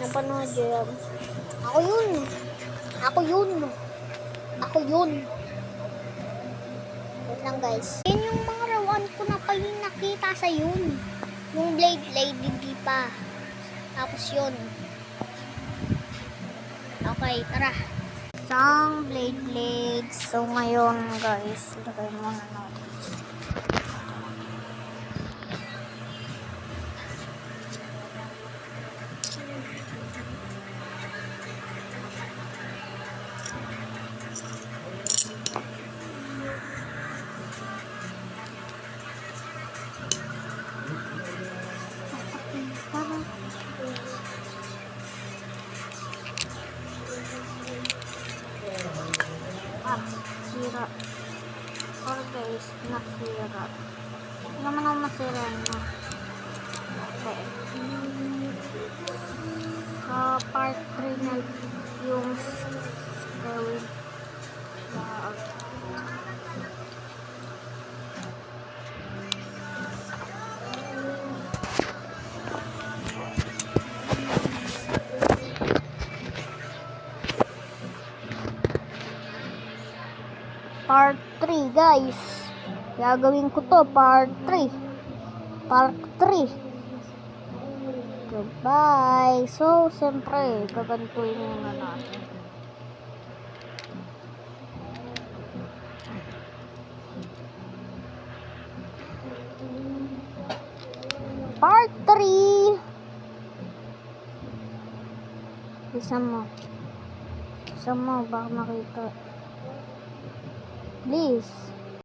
Napanood yun. Ako yun. Ako yun. Ako yun. Wait lang guys. Yan yung mga rawan ko na pa yung nakita sa yun. Yung blade hindi pa. Tapos yun. Okay, tara. Isang blade. So ngayon guys, ilagay muna natin. Sira. Sorry guys, nasira. Hindi naman ako masira na. Okay. Sa part 3 na yung gawin. Part 3 guys. Gagawin ko to part 3. Part 3. Goodbye. So, siyempre, gagantuin muna natin. Part 3. Isa mo, baka makita. Please.